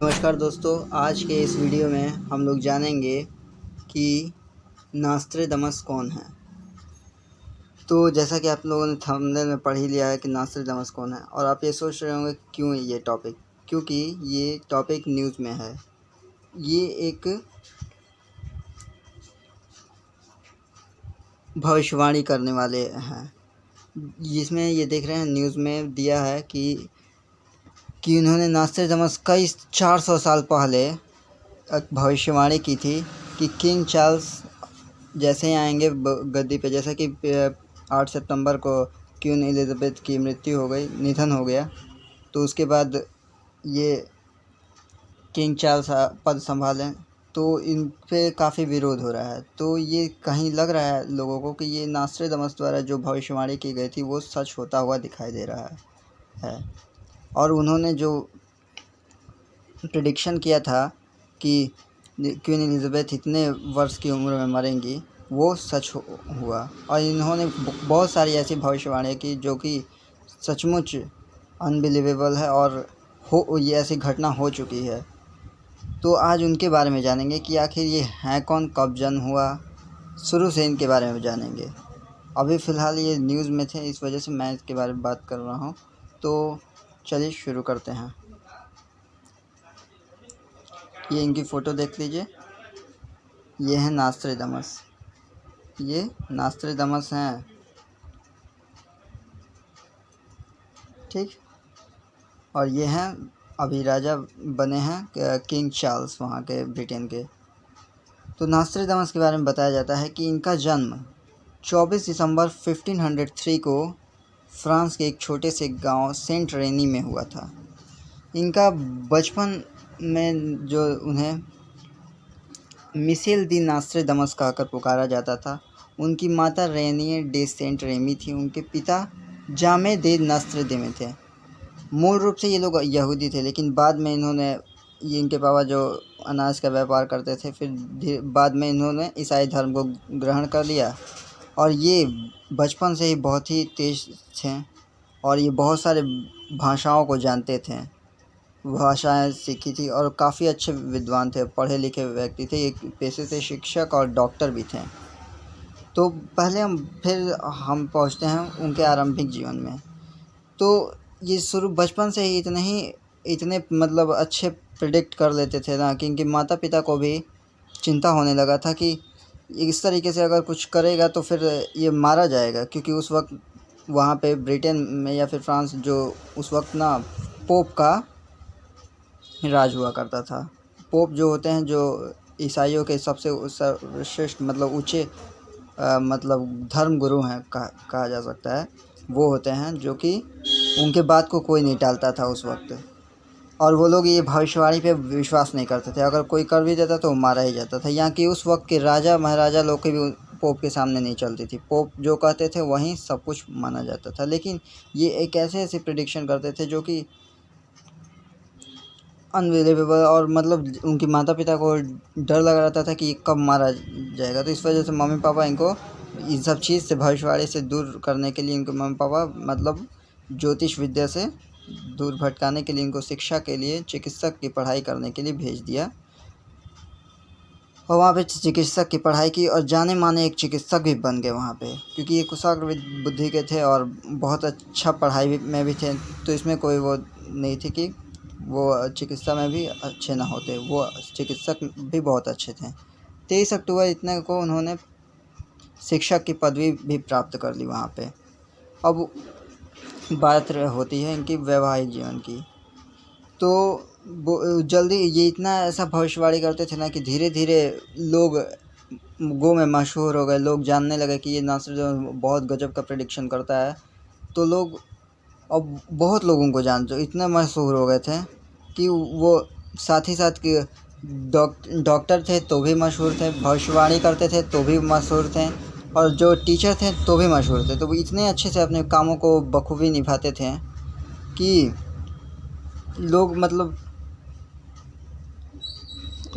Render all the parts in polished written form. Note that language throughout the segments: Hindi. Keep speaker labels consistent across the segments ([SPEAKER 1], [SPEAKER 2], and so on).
[SPEAKER 1] नमस्कार दोस्तों, आज के इस वीडियो में हम लोग जानेंगे कि नास्ट्रेडमस कौन है। तो जैसा कि आप लोगों ने थंबनेल में पढ़ ही लिया है कि नास्ट्रेडमस कौन है, और आप ये सोच रहे होंगे क्यों ये टॉपिक, क्योंकि ये टॉपिक न्यूज़ में है। ये एक भविष्यवाणी करने वाले हैं, जिसमें ये देख रहे हैं न्यूज़ में दिया है कि उन्होंने नास्ट्रेडमस कई 400 साल पहले एक भविष्यवाणी की थी कि किंग चार्ल्स जैसे ही आएंगे गद्दी पे। जैसा कि 8 सितंबर को क्वीन एलिज़ाबेथ की मृत्यु हो गई, निधन हो गया, तो उसके बाद ये किंग चार्ल्स पद संभालें, तो इन पे काफ़ी विरोध हो रहा है। तो ये कहीं लग रहा है लोगों को कि ये नास्ट्रेडमस द्वारा जो भविष्यवाणी की गई थी वो सच होता हुआ दिखाई दे रहा है। और उन्होंने जो प्रेडिक्शन किया था कि क्वीन एलिज़ाबेथ इतने वर्ष की उम्र में मरेंगी, वो सच हुआ। और इन्होंने बहुत सारी ऐसी भविष्यवाणियाँ की जो कि सचमुच अनबिलीवेबल है, और ये ऐसी घटना हो चुकी है। तो आज उनके बारे में जानेंगे कि आखिर ये हैं कौन, कब जन्म हुआ, शुरू से इनके बारे में जानेंगे। अभी फ़िलहाल ये न्यूज़ में थे, इस वजह से मैं इसके बारे में बात कर रहा हूँ। तो चलिए शुरू करते हैं। ये इनकी फ़ोटो देख लीजिए, ये है नास्ट्रेडमस, ये नास्ट्रेडमस हैं, ठीक। और ये हैं अभी राजा बने हैं किंग चार्ल्स वहाँ के, ब्रिटेन के। तो नास्ट्रेडमस के बारे में बताया जाता है कि इनका जन्म 24 दिसंबर 1503 को फ्रांस के एक छोटे से गांव सेंट रेनी में हुआ था। इनका बचपन में जो उन्हें मिशेल दी नास्ट्रेडमस कहकर पुकारा जाता था। उनकी माता रेनिये डे सेंट रेमी थी, उनके पिता जामे दे नास्ट्रेडमे थे। मूल रूप से ये लोग यहूदी थे, लेकिन बाद में ये इनके पापा जो अनाज का व्यापार करते थे, फिर बाद में इन्होंने ईसाई धर्म को ग्रहण कर लिया। और ये बचपन से ही बहुत ही तेज थे, और ये बहुत सारे भाषाओं को जानते थे, भाषाएं सीखी थी, और काफ़ी अच्छे विद्वान थे, पढ़े लिखे व्यक्ति थे। एक पेशे से शिक्षक और डॉक्टर भी थे। तो फिर हम पहुंचते हैं उनके आरंभिक जीवन में। तो ये शुरू बचपन से ही इतने मतलब अच्छे प्रिडिक्ट कर लेते थे ना कि इनके माता पिता को भी चिंता होने लगा था कि इस तरीके से अगर कुछ करेगा तो फिर ये मारा जाएगा। क्योंकि उस वक्त वहाँ पे ब्रिटेन में या फिर फ्रांस, जो उस वक्त ना पोप का राज हुआ करता था। पोप जो होते हैं, जो ईसाइयों के सबसे सर्वश्रेष्ठ मतलब ऊँचे मतलब धर्म गुरु हैं, कहा जा सकता है। वो होते हैं जो कि उनके बात को कोई नहीं टालता था उस वक्त। और वो लोग ये भविष्यवाणी पे विश्वास नहीं करते थे, अगर कोई कर भी देता तो वो मारा ही जाता था। यहाँ की उस वक्त के राजा महाराजा लोग की भी पोप के सामने नहीं चलती थी। पोप जो कहते थे वहीं सब कुछ माना जाता था। लेकिन ये एक ऐसे प्रेडिक्शन करते थे जो कि अनबिलीवेबल, और मतलब उनके माता पिता को डर लग रहा था कि ये कब मारा जाएगा। तो इस वजह से मम्मी पापा इनको इन सब चीज़ से, भविष्यवाणी से दूर करने के लिए, इनके मम्मी पापा मतलब ज्योतिष विद्या से दूर भटकाने के लिए इनको शिक्षा के लिए, चिकित्सक की पढ़ाई करने के लिए भेज दिया। और वहाँ पे चिकित्सक की पढ़ाई की, और जाने माने एक चिकित्सक भी बन गए वहाँ पे, क्योंकि ये कुशाग्र बुद्धि के थे और बहुत अच्छा पढ़ाई में भी थे। तो इसमें कोई वो नहीं थी कि वो चिकित्सा में भी अच्छे ना होते, वो चिकित्सक भी बहुत अच्छे थे। 23 अक्टूबर इतने को उन्होंने शिक्षक की पदवी भी प्राप्त कर ली वहाँ पे। अब बात होती है इनकी वैवाहिक जीवन की। तो जल्दी ये इतना ऐसा भविष्यवाणी करते थे ना कि धीरे धीरे लोग में मशहूर हो गए। लोग जानने लगे कि ये नास्ट्रेडमस बहुत गजब का प्रेडिक्शन करता है। तो लोग अब बहुत लोगों को जानते, इतने मशहूर हो गए थे कि वो साथ ही साथ कि डॉक्टर थे तो भी मशहूर थे, भविष्यवाणी करते थे तो भी मशहूर थे, और जो टीचर थे तो भी मशहूर थे। तो वो इतने अच्छे से अपने कामों को बखूबी निभाते थे कि लोग मतलब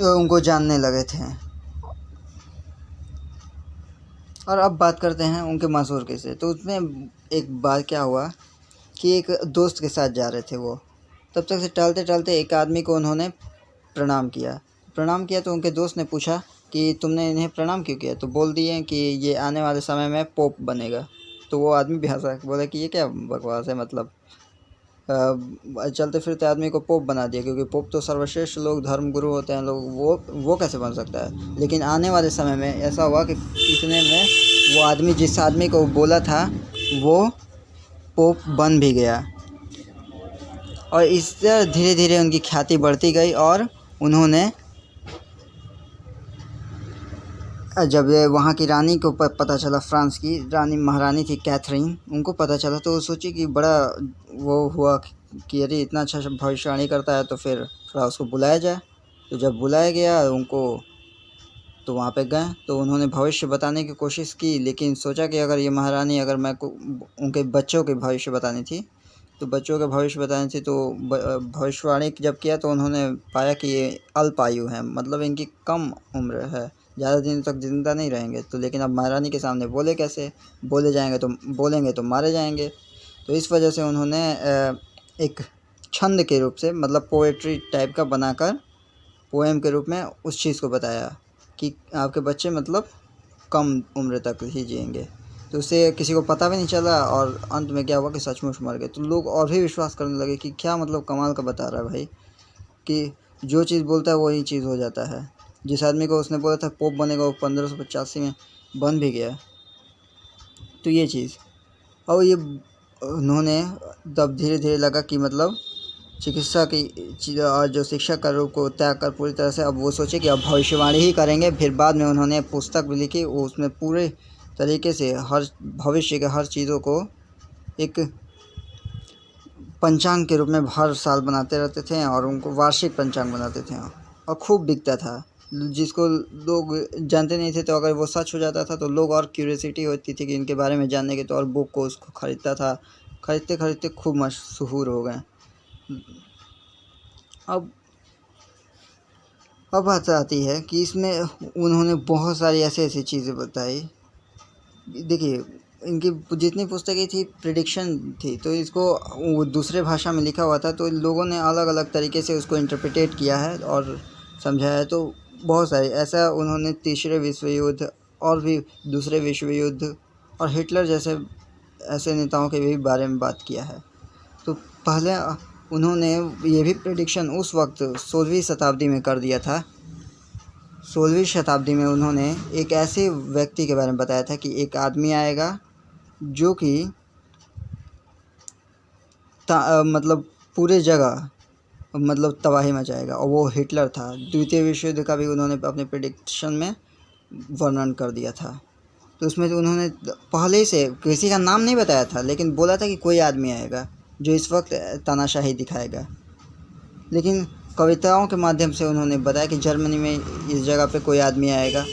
[SPEAKER 1] उनको जानने लगे थे। और अब बात करते हैं उनके मशहूर किस्से। तो उसमें एक बार क्या हुआ कि एक दोस्त के साथ जा रहे थे वो, तब तक से टहलते टहलते एक आदमी को उन्होंने प्रणाम किया। प्रणाम किया तो उनके दोस्त ने पूछा कि तुमने इन्हें प्रणाम क्यों किया? तो बोल दिए कि ये आने वाले समय में पोप बनेगा। तो वो आदमी भी हंसा, बोला कि ये क्या बकवास है, मतलब चलते फिरते आदमी को पोप बना दिया, क्योंकि पोप तो सर्वश्रेष्ठ लोग, धर्म गुरु होते हैं लोग, वो कैसे बन सकता है? लेकिन आने वाले समय में ऐसा हुआ कि इतने में वो आदमी, जिस आदमी को बोला था, वो पोप बन भी गया। और इससे धीरे धीरे उनकी ख्याति बढ़ती गई, और उन्होंने जब वहाँ की रानी को पता चला, फ्रांस की रानी महारानी थी कैथरीन, उनको पता चला तो वो सोची कि बड़ा वो हुआ कि अरे इतना अच्छा भविष्यवाणी करता है, तो फिर थोड़ा उसको बुलाया जाए। तो जब बुलाया गया उनको, तो वहाँ पे गए तो उन्होंने भविष्य बताने की कोशिश की, लेकिन सोचा कि अगर ये महारानी, अगर मैं को उनके बच्चों के भविष्य बतानी थी, तो बच्चों के भविष्य बताने थे, तो भविष्यवाणी जब किया तो उन्होंने पाया कि ये अल्पायु हैं, मतलब इनकी कम उम्र है, ज़्यादा दिन तक ज़िंदा नहीं रहेंगे। तो लेकिन अब महारानी के सामने बोले कैसे? बोलेंगे तो मारे जाएंगे। तो इस वजह से उन्होंने एक छंद के रूप से, मतलब पोएट्री टाइप का बनाकर, पोएम के रूप में उस चीज़ को बताया कि आपके बच्चे मतलब कम उम्र तक ही जिएंगे। तो उससे किसी को पता भी नहीं चला, और अंत में क्या हुआ कि सचमुच मर गए। तो लोग और भी विश्वास करने लगे कि क्या मतलब कमाल का बता रहा है भाई, कि जो चीज़ बोलता है वही चीज़ हो जाता है। जिस आदमी को उसने बोला था पोप बनेगा, वो 1585 में बन भी गया। तो ये चीज़, और ये उन्होंने तब धीरे धीरे लगा कि मतलब चिकित्सा की और जो शिक्षा का रूप को त्याग कर पूरी तरह से अब वो सोचे कि अब भविष्यवाणी ही करेंगे। फिर बाद में उन्होंने पुस्तक भी लिखी, वो उसमें पूरे तरीके से हर भविष्य के हर चीज़ों को एक पंचांग के रूप में हर साल बनाते रहते थे, और उनको वार्षिक पंचांग बनाते थे, और खूब बिकता था। जिसको लोग जानते नहीं थे, तो अगर वो सच हो जाता था तो लोग और क्यूरियोसिटी होती थी कि इनके बारे में जानने की, तो और बुक को उसको ख़रीदता था। खरीदते खरीदते खूब मशहूर हो गए। अब बात आती है कि इसमें उन्होंने बहुत सारी ऐसी चीज़ें बताई। देखिए, इनकी जितनी पुस्तकें थी प्रिडिक्शन थी, तो इसको वो दूसरे भाषा में लिखा हुआ था, तो लोगों ने अलग अलग तरीके से उसको इंटरप्रिटेट किया है और समझाया है। तो बहुत सारे ऐसा उन्होंने तीसरे विश्व युद्ध और भी दूसरे विश्व युद्ध और हिटलर जैसे ऐसे नेताओं के भी बारे में बात किया है। तो पहले उन्होंने ये भी प्रेडिक्शन उस वक्त 16वीं शताब्दी में कर दिया था। 16वीं शताब्दी में उन्होंने एक ऐसे व्यक्ति के बारे में बताया था कि एक आदमी आएगा जो कि मतलब पूरे जगह मतलब तबाही मचाएगा, और वो हिटलर था। द्वितीय विश्व युद्ध का भी उन्होंने अपने प्रेडिक्शन में वर्णन कर दिया था। तो उसमें तो उन्होंने पहले से किसी का नाम नहीं बताया था, लेकिन बोला था कि कोई आदमी आएगा जो इस वक्त तानाशाही दिखाएगा। लेकिन कविताओं के माध्यम से उन्होंने बताया कि जर्मनी में इस जगह पे कोई आदमी आएगा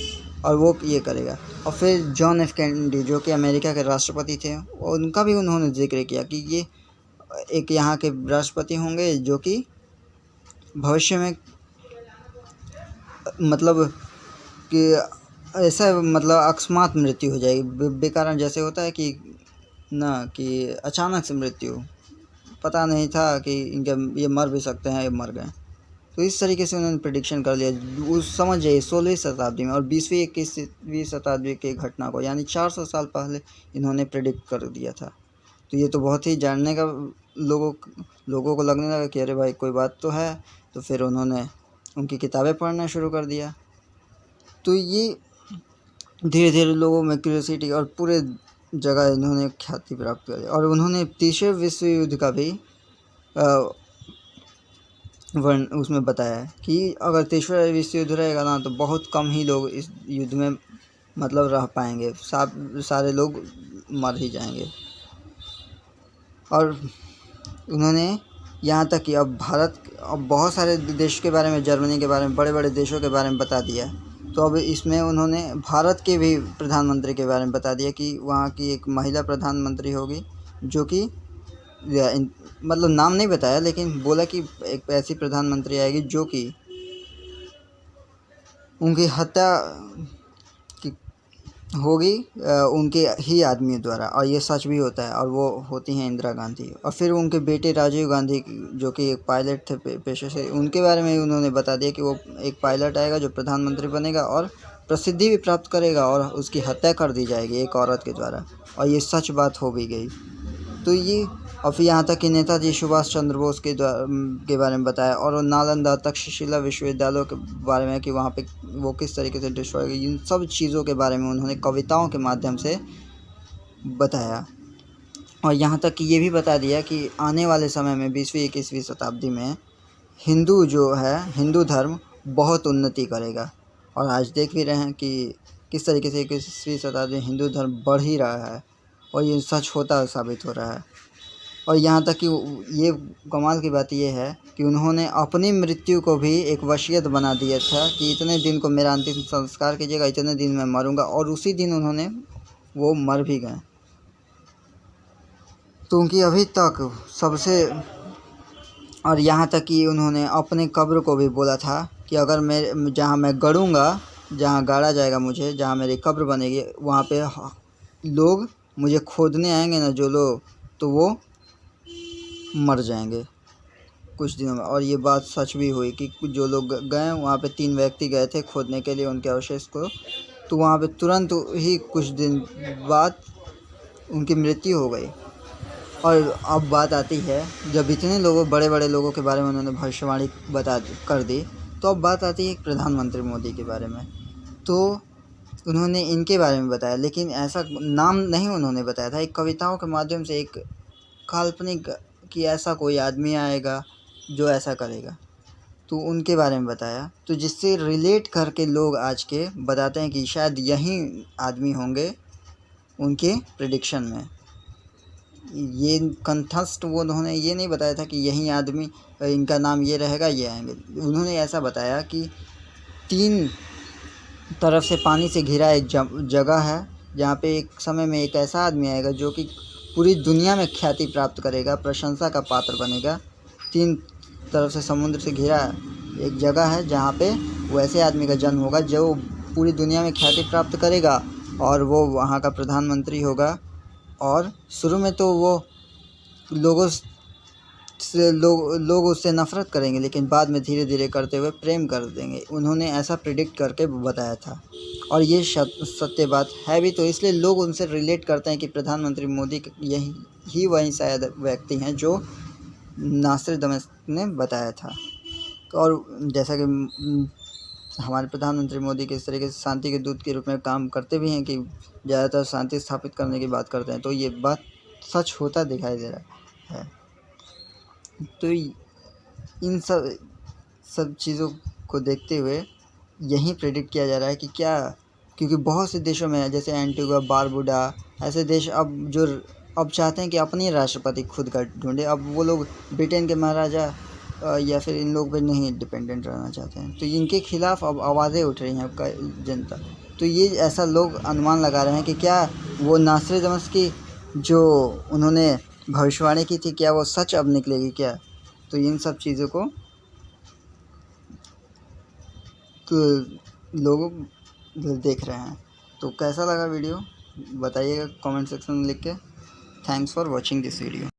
[SPEAKER 1] और वो ये करेगा। और फिर जॉन एफ कैनेडी जो कि अमेरिका के राष्ट्रपति थे, उनका भी उन्होंने जिक्र किया कि ये एक यहाँ के राष्ट्रपति होंगे जो कि भविष्य में मतलब कि ऐसा मतलब अकस्मात मृत्यु हो जाएगी, बेकारण, जैसे होता है कि ना कि अचानक से मृत्यु, पता नहीं था कि इनके ये मर भी सकते हैं, ये मर गए। तो इस तरीके से उन्होंने प्रेडिक्शन कर लिया उस समझ जाइए 16वीं शताब्दी में, और 20वीं 21वीं शताब्दी की घटना को, यानी 400 साल पहले इन्होंने प्रेडिक्ट कर दिया था। तो ये तो बहुत ही जानने का लोगों को लगने लगा कि अरे भाई कोई बात तो है। तो फिर उन्होंने उनकी किताबें पढ़ना शुरू कर दिया। तो ये धीरे धीरे लोगों में क्यूरियोसिटी और पूरे जगह इन्होंने ख्याति प्राप्त करी। और उन्होंने तीसरे विश्व युद्ध का भी वर्ण उसमें बताया है कि अगर तीसरा विश्व युद्ध रहेगा ना, तो बहुत कम ही लोग इस युद्ध में मतलब रह पाएंगे, सारे लोग मर ही जाएंगे। और उन्होंने यहाँ तक कि अब बहुत सारे देश के बारे में, जर्मनी के बारे में, बड़े बड़े देशों के बारे में बता दिया। तो अब इसमें उन्होंने भारत के भी प्रधानमंत्री के बारे में बता दिया कि वहाँ की एक महिला प्रधानमंत्री होगी जो कि मतलब नाम नहीं बताया, लेकिन बोला कि एक ऐसी प्रधानमंत्री आएगी जो कि उनकी हत्या होगी उनके ही आदमी द्वारा, और ये सच भी होता है, और वो होती हैं इंदिरा गांधी। और फिर उनके बेटे राजीव गांधी जो कि एक पायलट थे पेशे से, उनके बारे में उन्होंने बता दिया कि वो एक पायलट आएगा जो प्रधानमंत्री बनेगा और प्रसिद्धि भी प्राप्त करेगा, और उसकी हत्या कर दी जाएगी एक औरत के द्वारा, और ये सच बात हो भी गई। तो ये, और फिर यहाँ तक कि नेताजी सुभाष चंद्र बोस के बारे में बताया, और नालंदा तक्षशिला विश्वविद्यालयों के बारे में कि वहाँ पे वो किस तरीके से डिस्ट्रॉय हुई, इन सब चीज़ों के बारे में उन्होंने कविताओं के माध्यम से बताया। और यहाँ तक कि ये भी बता दिया कि आने वाले समय में 20वीं 21वीं शताब्दी में हिंदू धर्म बहुत उन्नति करेगा। और आज देख भी रहे हैं कि किस तरीके से 21वीं शताब्दी में हिंदू धर्म बढ़ ही रहा है, और ये सच होता साबित हो रहा है। और यहाँ तक कि ये कमाल की बात ये है कि उन्होंने अपनी मृत्यु को भी एक वसीयत बना दिया था कि इतने दिन को मेरा अंतिम संस्कार कीजिएगा, इतने दिन मैं मरूंगा, और उसी दिन उन्होंने वो मर भी गए। तो उनकी अभी तक सबसे, और यहाँ तक कि उन्होंने अपने कब्र को भी बोला था कि अगर मैं जहाँ मैं गड़ूंगा, जहाँ गाड़ा जाएगा मुझे, जहाँ मेरी कब्र बनेगी, वहाँ पे लोग मुझे खोदने आएंगे ना जो लोग, तो वो मर जाएंगे कुछ दिनों में। और ये बात सच भी हुई कि जो लोग गए वहाँ पे 3 व्यक्ति गए थे खोदने के लिए उनके अवशेष को, तो वहाँ पे तुरंत ही कुछ दिन बाद उनकी मृत्यु हो गई। और अब बात आती है, जब इतने लोगों बड़े बड़े लोगों के बारे में उन्होंने भविष्यवाणी कर दी, तो अब बात आती है प्रधानमंत्री मोदी के बारे में। तो उन्होंने इनके बारे में बताया, लेकिन ऐसा नाम नहीं उन्होंने बताया था, एक कविताओं के माध्यम से एक काल्पनिक कि ऐसा कोई आदमी आएगा जो ऐसा करेगा, तो उनके बारे में बताया। तो जिससे रिलेट करके लोग आज के बताते हैं कि शायद यही आदमी होंगे उनके प्रेडिक्शन में। ये कंठस्थ वो उन्होंने ये नहीं बताया था कि यही आदमी, इनका नाम ये रहेगा, ये आएंगे। उन्होंने ऐसा बताया कि 3 तरफ से पानी से घिरा एक जगह है, जहाँ पे एक समय में एक ऐसा आदमी आएगा जो कि पूरी दुनिया में ख्याति प्राप्त करेगा, प्रशंसा का पात्र बनेगा। 3 तरफ से समुद्र से घिरा एक जगह है जहाँ पे वो ऐसे आदमी का जन्म होगा जो पूरी दुनिया में ख्याति प्राप्त करेगा, और वो वहाँ का प्रधानमंत्री होगा। और शुरू में तो वो लोग उससे नफ़रत करेंगे, लेकिन बाद में धीरे धीरे करते हुए प्रेम कर देंगे। उन्होंने ऐसा प्रिडिक्ट करके बताया था, और ये सत्य बात है भी। तो इसलिए लोग उनसे रिलेट करते हैं कि प्रधानमंत्री मोदी यही वही शायद व्यक्ति हैं जो नास्ट्राडामस ने बताया था। और जैसा कि हमारे प्रधानमंत्री मोदी किस तरीके से शांति के दूत के रूप में काम करते भी हैं कि ज़्यादातर शांति स्थापित करने की बात करते हैं, तो ये बात सच होता दिखाई दे रहा है। तो इन सब चीज़ों को देखते हुए यही प्रेडिक्ट किया जा रहा है कि क्या, क्योंकि बहुत से देशों में जैसे एंटीगा बारबुडा ऐसे देश अब चाहते हैं कि अपनी राष्ट्रपति खुद का ढूंढे। अब वो लोग ब्रिटेन के महाराजा या फिर इन लोग पे नहीं डिपेंडेंट रहना चाहते हैं, तो इनके खिलाफ अब आवाज़ें उठ रही हैं आपका जनता। तो ये ऐसा लोग अनुमान लगा रहे हैं कि क्या वो नास्ट्राडामस की जो उन्होंने भविष्यवाणी की थी, क्या वो सच अब निकलेगी क्या। तो इन सब चीज़ों को तो लोग देख रहे हैं। तो कैसा लगा वीडियो बताइएगा कमेंट सेक्शन में लिख के। Thanks for watching this video.